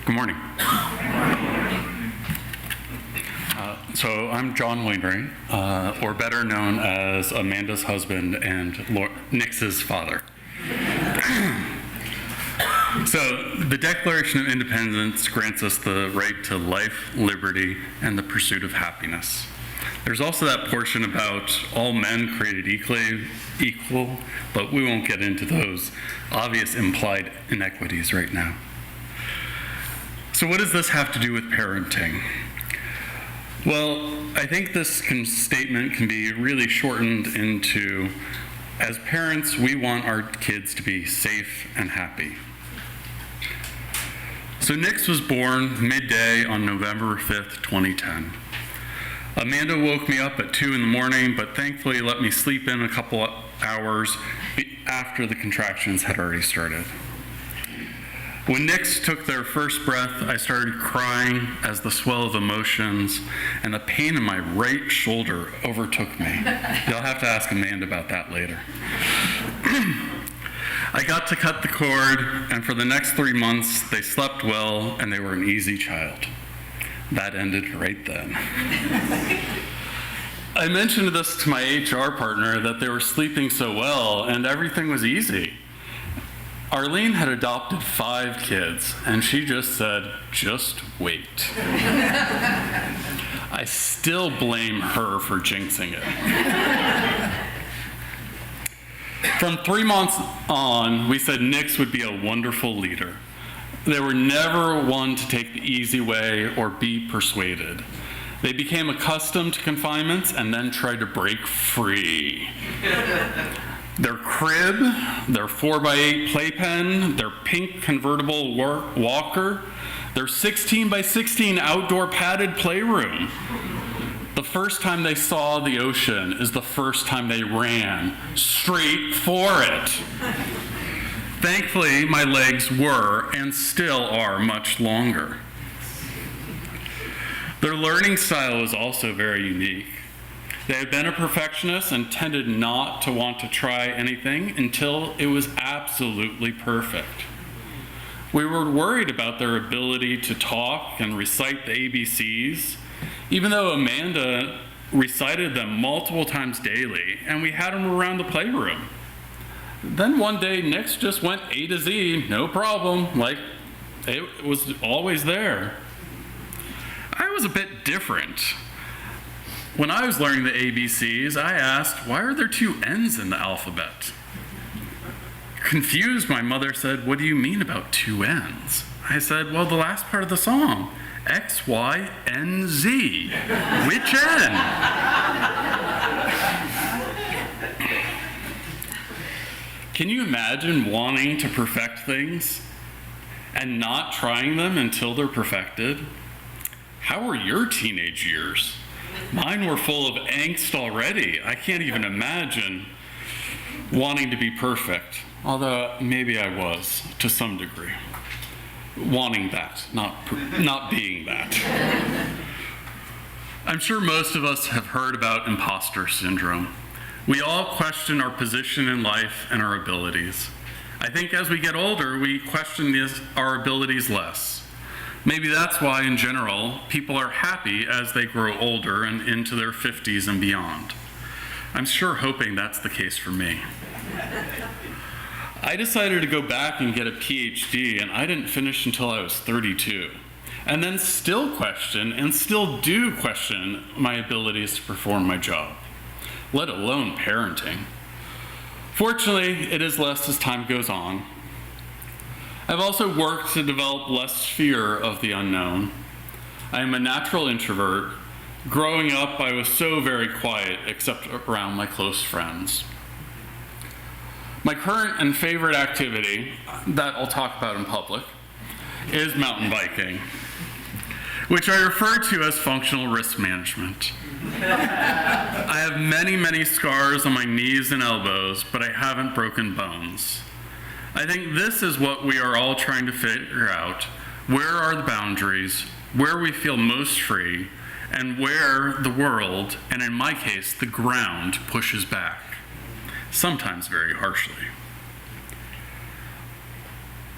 Good morning. So I'm John Wainwright, or better known as Amanda's husband and Nix's father. So the Declaration of Independence grants us the right to life, liberty, and the pursuit of happiness. There's also that portion about all men created equal, but we won't get into those obvious implied inequities right now. So what does this have to do with parenting? Well, I think this statement can be really shortened into, as parents, we want our kids to be safe and happy. So Nix was born midday on November 5th, 2010. Amanda woke me up at 2 in the morning, but thankfully let me sleep in a couple hours after the contractions had already started. When Nix took their first breath, I started crying as the swell of emotions and a pain in my right shoulder overtook me. You'll have to ask Amanda about that later. I got to cut the cord, and for the next 3 months, they slept well and they were an easy child. That ended right then. I mentioned this to my HR partner that they were sleeping so well and everything was easy. Arlene had adopted 5 kids, and she just said, just wait. I still blame her for jinxing it. From 3 months on, we said Nix would be a wonderful leader. They were never one to take the easy way or be persuaded. They became accustomed to confinements and then tried to break free. Their crib, their 4x8 playpen, their pink convertible walker, their 16x16 outdoor padded playroom. The first time they saw the ocean is the first time they ran straight for it. Thankfully, my legs were and still are much longer. Their learning style was also very unique. They had been a perfectionist and tended not to want to try anything until it was absolutely perfect. We were worried about their ability to talk and recite the ABCs, even though Amanda recited them multiple times daily, and we had them around the playroom. Then one day, Nix just went A to Z, no problem, like it was always there. I was a bit different. When I was learning the ABCs, I asked, why are there 2 N's in the alphabet? Confused, my mother said, what do you mean about 2 N's? I said, well, the last part of the song, X, Y, N, Z. Which N? Can you imagine wanting to perfect things and not trying them until they're perfected? How were your teenage years? Mine were full of angst already. I can't even imagine wanting to be perfect, although maybe I was to some degree. Wanting that, not being that. I'm sure most of us have heard about imposter syndrome. We all question our position in life and our abilities. I think as we get older, we question our abilities less. Maybe that's why, in general, people are happy as they grow older and into their 50s and beyond. I'm sure hoping that's the case for me. I decided to go back and get a PhD, and I didn't finish until I was 32. And then still question, and still do question, my abilities to perform my job, let alone parenting. Fortunately, it is less as time goes on. I've also worked to develop less fear of the unknown. I am a natural introvert. Growing up, I was so very quiet, except around my close friends. My current and favorite activity, that I'll talk about in public, is mountain biking, which I refer to as functional risk management. I have many, many scars on my knees and elbows, but I haven't broken bones. I think this is what we are all trying to figure out. Where are the boundaries, where we feel most free, and where the world, and in my case, the ground, pushes back, sometimes very harshly.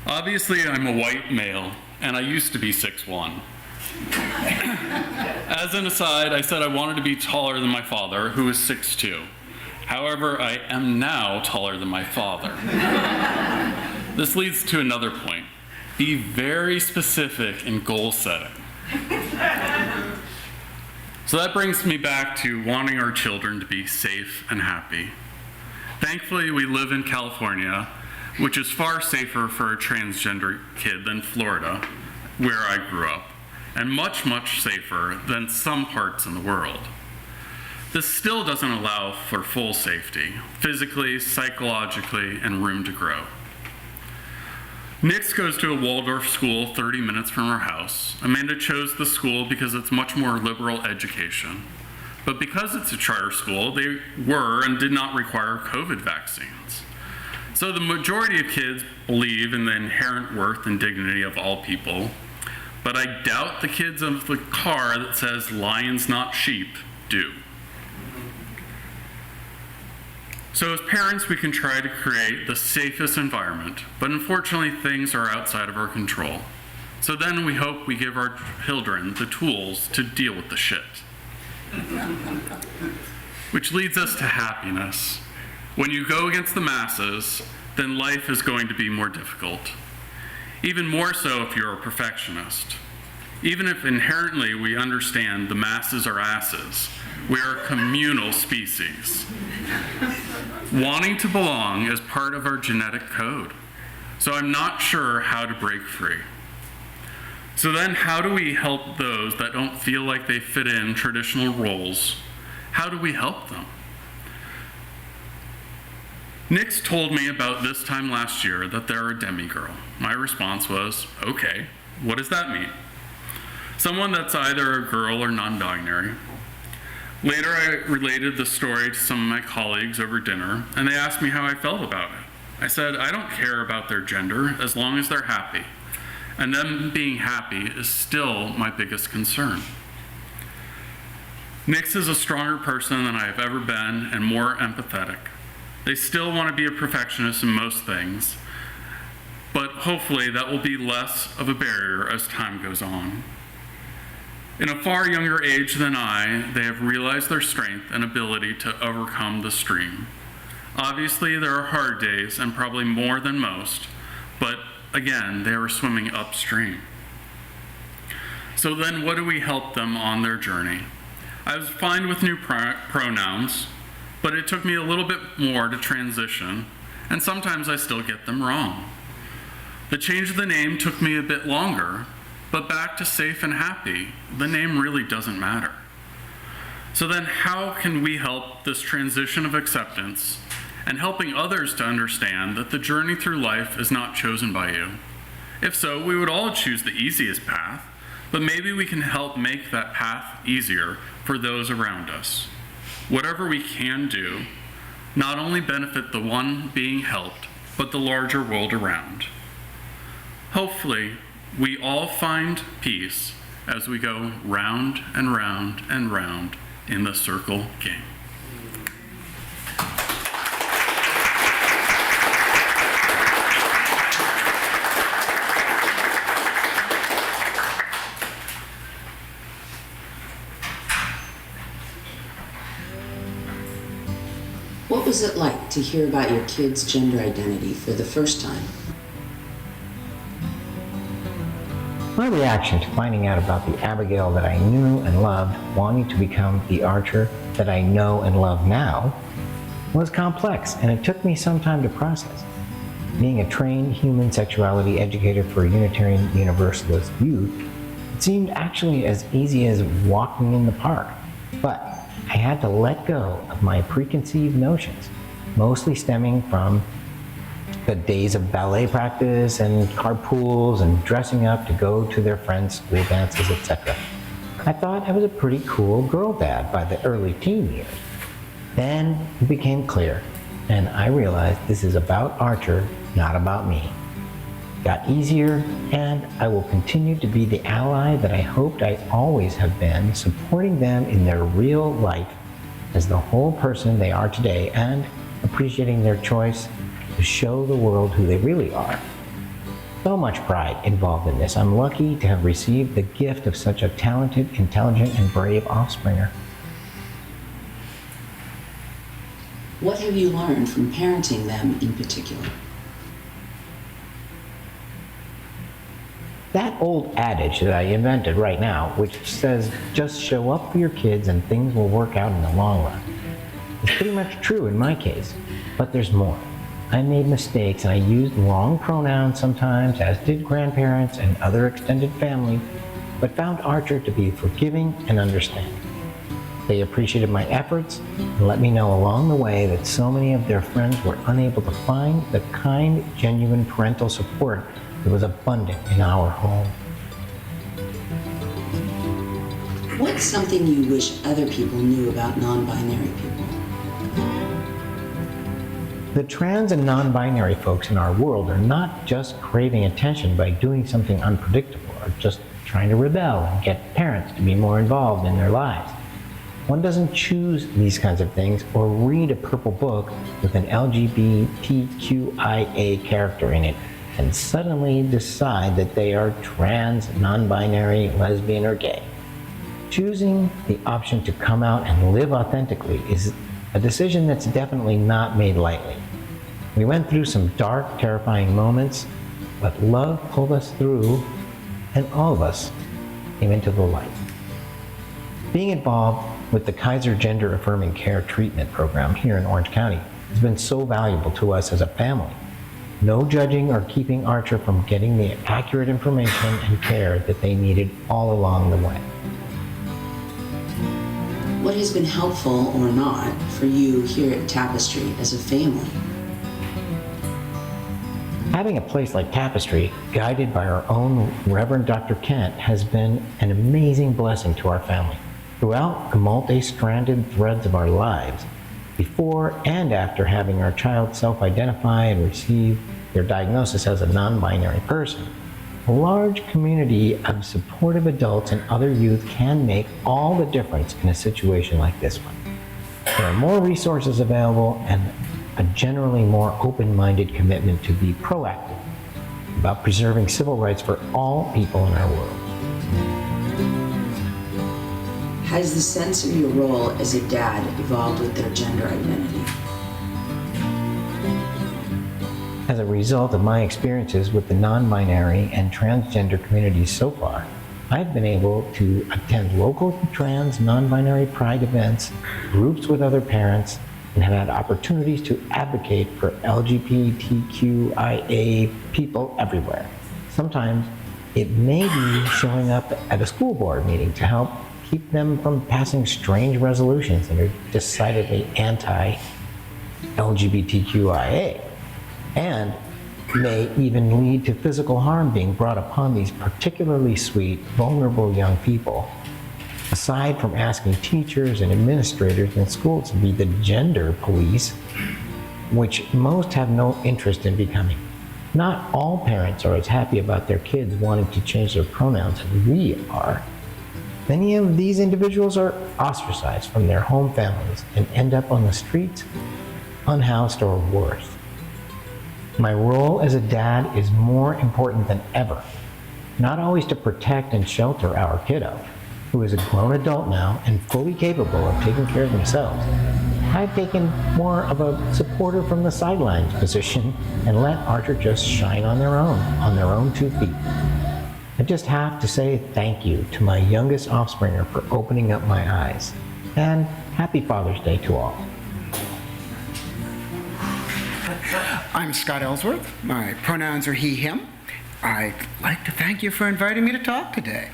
Obviously, I'm a white male and I used to be 6'1". As an aside, I said I wanted to be taller than my father, who was 6'2". However, I am now taller than my father. This leads to another point. Be very specific in goal setting. So that brings me back to wanting our children to be safe and happy. Thankfully, we live in California, which is far safer for a transgender kid than Florida, where I grew up, and much, much safer than some parts in the world. This still doesn't allow for full safety, physically, psychologically, and room to grow. Nix goes to a Waldorf school 30 minutes from her house. Amanda chose the school because it's much more liberal education. But because it's a charter school, they were and did not require COVID vaccines. So the majority of kids believe in the inherent worth and dignity of all people, but I doubt the kids of the car that says lions not sheep do. So as parents, we can try to create the safest environment, but unfortunately things are outside of our control. So then we hope we give our children the tools to deal with the shit. Which leads us to happiness. When you go against the masses, then life is going to be more difficult. Even more so if you're a perfectionist. Even if inherently we understand the masses are asses, we are a communal species. Wanting to belong is part of our genetic code. So I'm not sure how to break free. So then how do we help those that don't feel like they fit in traditional roles? How do we help them? Nix told me about this time last year that they're a demigirl. My response was, okay, what does that mean? Someone that's either a girl or non-binary. Later, I related the story to some of my colleagues over dinner, and they asked me how I felt about it. I said, I don't care about their gender as long as they're happy. And them being happy is still my biggest concern. Nix is a stronger person than I have ever been and more empathetic. They still want to be a perfectionist in most things, but hopefully that will be less of a barrier as time goes on. In a far younger age than I, they have realized their strength and ability to overcome the stream. Obviously, there are hard days, and probably more than most, but again, they are swimming upstream. So then what do we help them on their journey? I was fine with new pronouns, but it took me a little bit more to transition, and sometimes I still get them wrong. The change of the name took me a bit longer, but back to safe and happy, the name really doesn't matter. So then how can we help this transition of acceptance and helping others to understand that the journey through life is not chosen by you? If so, we would all choose the easiest path, but maybe we can help make that path easier for those around us. Whatever we can do, not only benefit the one being helped, but the larger world around. Hopefully, we all find peace as we go round and round and round in the circle game. What was it like to hear about your kid's gender identity for the first time? My reaction to finding out about the Abigail that I knew and loved wanting to become the Archer that I know and love now was complex, and it took me some time to process. Being a trained human sexuality educator for Unitarian Universalist youth, it seemed actually as easy as walking in the park, but I had to let go of my preconceived notions, mostly stemming from the days of ballet practice and carpools and dressing up to go to their friends' school dances, etc. I thought I was a pretty cool girl dad by the early teen years. Then it became clear, and I realized this is about Archer, not about me. It got easier, and I will continue to be the ally that I hoped I always have been, supporting them in their real life as the whole person they are today and appreciating their choice to show the world who they really are. so much pride involved in this. I'm lucky to have received the gift of such a talented, intelligent, and brave offspringer. What have you learned from parenting them in particular? That old adage that I invented right now, which says just show up for your kids and things will work out in the long run, is pretty much true in my case, but there's more. I made mistakes and I used wrong pronouns sometimes, as did grandparents and other extended family, but found Archer to be forgiving and understanding. They appreciated my efforts and let me know along the way that so many of their friends were unable to find the kind, genuine parental support that was abundant in our home. What's something you wish other people knew about non-binary people? The trans and non-binary folks in our world are not just craving attention by doing something unpredictable or just trying to rebel and get parents to be more involved in their lives. One doesn't choose these kinds of things or read a purple book with an LGBTQIA character in it and suddenly decide that they are trans, non-binary, lesbian, or gay. Choosing the option to come out and live authentically is a decision that's definitely not made lightly. We went through some dark, terrifying moments, but love pulled us through, and all of us came into the light. Being involved with the Kaiser Gender Affirming Care Treatment Program here in Orange County has been so valuable to us as a family. No judging or keeping Archer from getting the accurate information and care that they needed all along the way. What has been helpful or not for you here at Tapestry as a family? Having a place like Tapestry, guided by our own Reverend Dr. Kent, has been an amazing blessing to our family. Throughout the multi-stranded threads of our lives, before and after having our child self-identify and receive their diagnosis as a non-binary person, a large community of supportive adults and other youth can make all the difference in a situation like this one. There are more resources available and a generally more open-minded commitment to be proactive about preserving civil rights for all people in our world. Has the sense of your role as a dad evolved with their gender identity? As a result of my experiences with the non-binary and transgender communities so far, I've been able to attend local trans non-binary pride events, groups with other parents, and have had opportunities to advocate for LGBTQIA people everywhere. Sometimes it may be showing up at a school board meeting to help keep them from passing strange resolutions that are decidedly anti-LGBTQIA, and may even lead to physical harm being brought upon these particularly sweet, vulnerable young people. Aside from asking teachers and administrators in schools to be the gender police, which most have no interest in becoming. Not all parents are as happy about their kids wanting to change their pronouns as we are. Many of these individuals are ostracized from their home families and end up on the streets, unhoused or worse. My role as a dad is more important than ever, not always to protect and shelter our kiddo, who is a grown adult now and fully capable of taking care of themselves. I've taken more of a supporter from the sidelines position and let Archer just shine on their own 2 feet. I just have to say thank you to my youngest offspringer for opening up my eyes. And happy Father's Day to all. I'm Scott Ellsworth. My pronouns are he, him. I'd like to thank you for inviting me to talk today.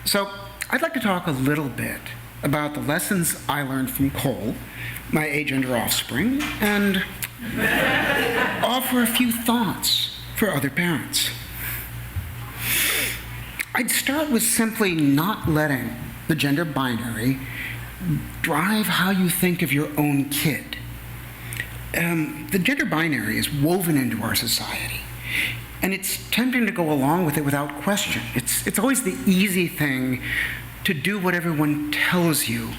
So, I'd like to talk a little bit about the lessons I learned from Cole, my agender offspring, and offer a few thoughts for other parents. I'd start with simply not letting the gender binary drive how you think of your own kid. The gender binary is woven into our society, and it's tempting to go along with it without question. It's always the easy thing to do what everyone tells you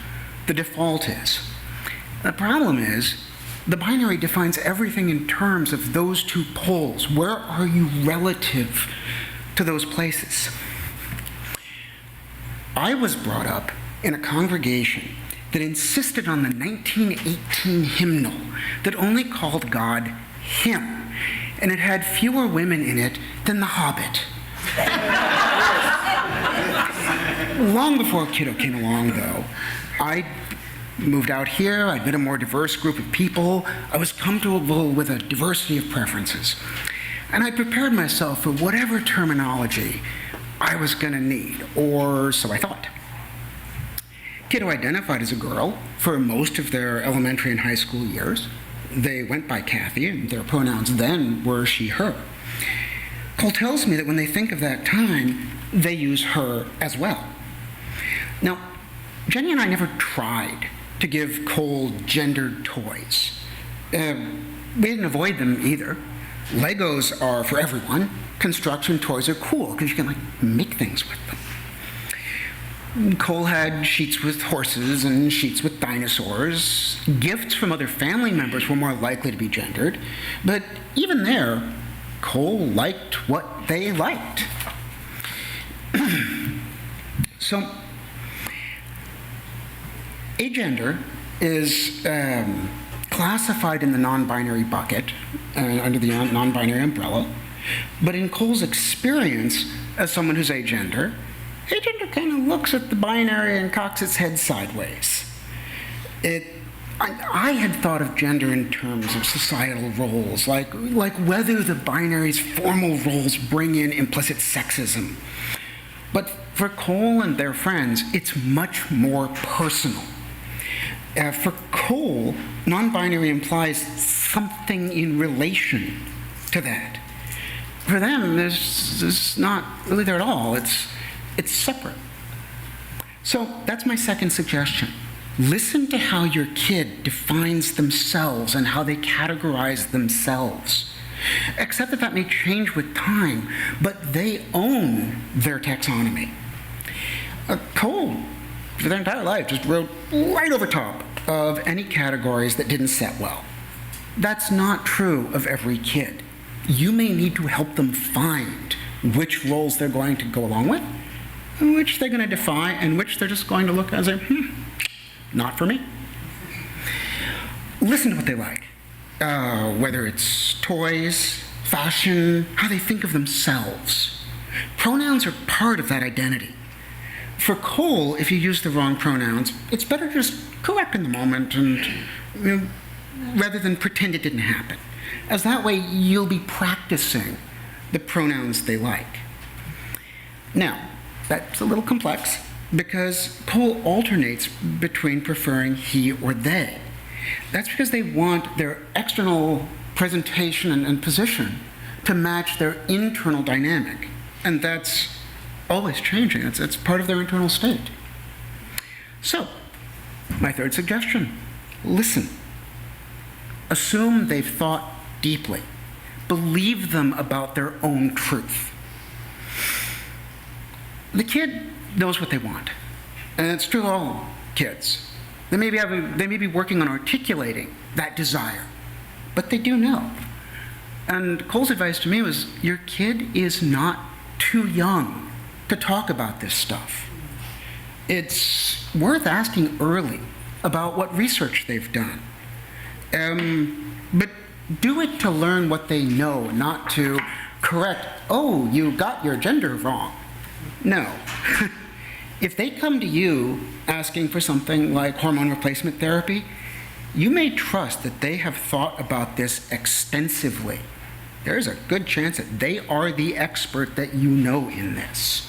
the default is. The problem is, The binary defines everything in terms of those two poles. Where are you relative to those places? I was brought up in a congregation that insisted on the 1918 hymnal that only called God Him, and it had fewer women in it than The Hobbit. Long before Kiddo came along, though, I moved out here. I'd met a more diverse group of people. I was comfortable with a diversity of preferences. And I prepared myself for whatever terminology I was going to need, or so I thought. Kiddo identified as a girl for most of their elementary and high school years. They went by Kathy, and their pronouns then were she, her. Cole tells me that when they think of that time, they use her as well. Now, Jenny and I never tried to give Cole gendered toys. We didn't avoid them either. Legos are for everyone. Construction toys are cool because you can make things with them. Cole had sheets with horses and sheets with dinosaurs. Gifts from other family members were more likely to be gendered. But even there, Cole liked what they liked. So, agender is classified in the non-binary bucket, under the non-binary umbrella. But in Cole's experience as someone who's agender kind of looks at the binary and cocks its head sideways. I had thought of gender in terms of societal roles, like whether the binary's formal roles bring in implicit sexism. But for Cole and their friends, it's much more personal. For Cole, non-binary implies something in relation to that. For them, there's not really there at all. It's separate. So that's my second suggestion. Listen to how your kid defines themselves and how they categorize themselves. Accept that may change with time, but they own their taxonomy. Cole, for their entire life, just wrote right over top of any categories that didn't set well. That's not true of every kid. You may need to help them find which roles they're going to go along with, and which they're going to defy, and which they're just going to look at and say, not for me. Listen to what they like, whether it's toys, fashion, how they think of themselves. Pronouns are part of that identity. For Cole, if you use the wrong pronouns, it's better to just correct in the moment and rather than pretend it didn't happen. As that way, you'll be practicing the pronouns they like. Now, that's a little complex because Cole alternates between preferring he or they. That's because they want their external presentation and position to match their internal dynamic. And that's always changing. It's part of their internal state. So, my third suggestion, listen. Assume they've thought deeply. Believe them about their own truth. The kid knows what they want. And it's true of all kids. They may be working on articulating that desire, but they do know. And Cole's advice to me was, your kid is not too young to talk about this stuff. It's worth asking early about what research they've done. But do it to learn what they know, not to correct, oh, you got your gender wrong. No. If they come to you asking for something like hormone replacement therapy, you may trust that they have thought about this extensively. There's a good chance that they are the expert that you know in this.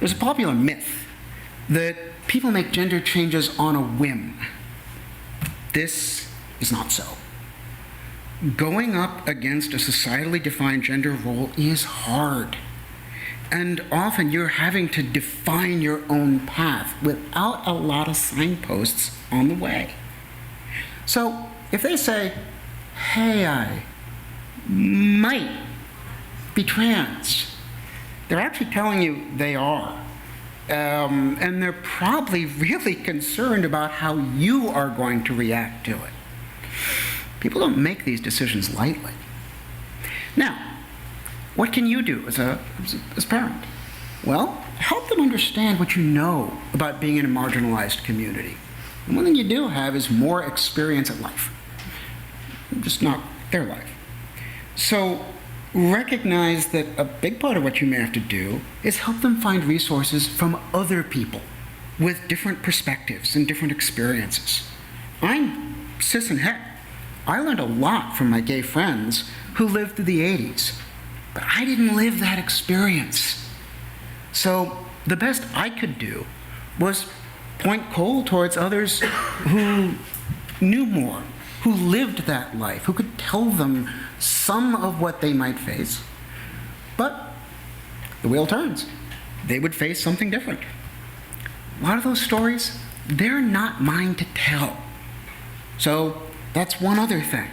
There's a popular myth that people make gender changes on a whim. This is not so. Going up against a societally defined gender role is hard. And often you're having to define your own path without a lot of signposts on the way. So if they say, hey, I might be trans, they're actually telling you they are. And they're probably really concerned about how you are going to react to it. People don't make these decisions lightly. Now, what can you do as a parent? Well, help them understand what you know about being in a marginalized community. And one thing you do have is more experience at life, just not their life. So recognize that a big part of what you may have to do is help them find resources from other people with different perspectives and different experiences. I'm cis and het. I learned a lot from my gay friends who lived through the 80s, but I didn't live that experience. So the best I could do was point Cole towards others who knew more, who lived that life, who could tell them some of what they might face. But the wheel turns. They would face something different. A lot of those stories, they're not mine to tell. So that's one other thing.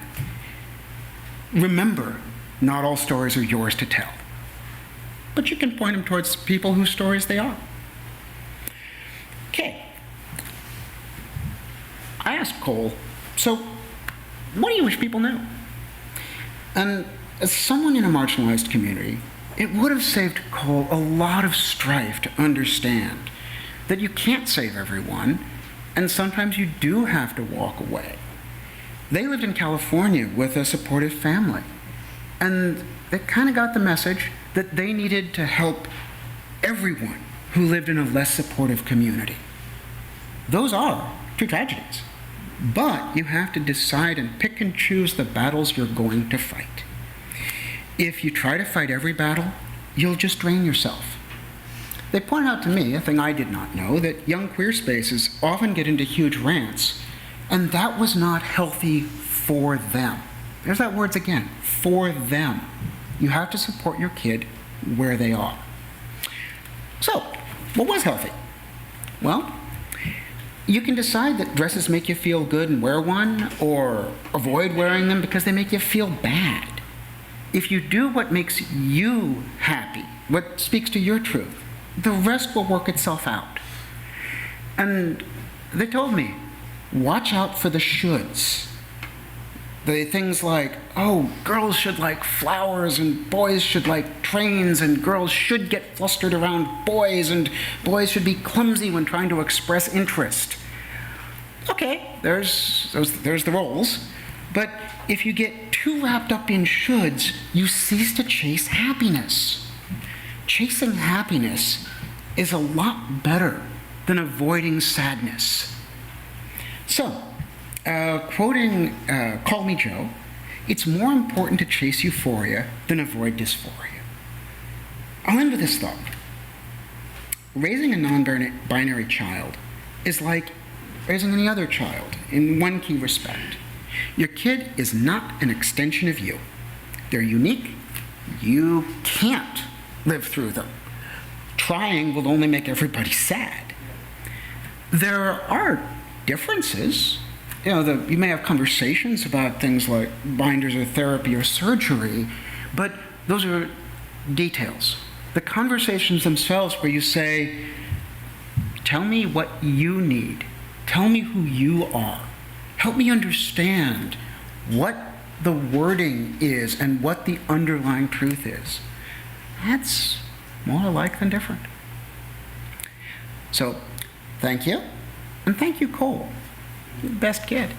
Remember, not all stories are yours to tell. But you can point them towards people whose stories they are. Okay. I asked Cole, so what do you wish people knew? And as someone in a marginalized community, it would have saved Cole a lot of strife to understand that you can't save everyone, and sometimes you do have to walk away. They lived in California with a supportive family, and they kind of got the message that they needed to help everyone who lived in a less supportive community. Those are two tragedies, but you have to decide and pick and choose the battles you're going to fight. If you try to fight every battle, you'll just drain yourself. They point out to me, a thing I did not know, that young queer spaces often get into huge rants, and that was not healthy for them. There's that words again, for them. You have to support your kid where they are. So, what was healthy? Well, you can decide that dresses make you feel good and wear one, or avoid wearing them because they make you feel bad. If you do what makes you happy, what speaks to your truth, the rest will work itself out. And they told me, watch out for the shoulds. The things like, oh, girls should like flowers and boys should like trains, and girls should get flustered around boys, and boys should be clumsy when trying to express interest. Okay, there's the roles. But if you get too wrapped up in shoulds, you cease to chase happiness. Chasing happiness is a lot better than avoiding sadness. So, quoting Call Me Joe, it's more important to chase euphoria than avoid dysphoria. I'll end with this thought. Raising a non-binary child is like raising any other child in one key respect. Your kid is not an extension of you. They're unique. You can't live through them. Trying will only make everybody sad. There are differences. You may have conversations about things like binders or therapy or surgery, but those are details. The conversations themselves where you say, tell me what you need. Tell me who you are. Help me understand what the wording is and what the underlying truth is. That's more alike than different. So, thank you. And thank you, Cole. You're the best kid.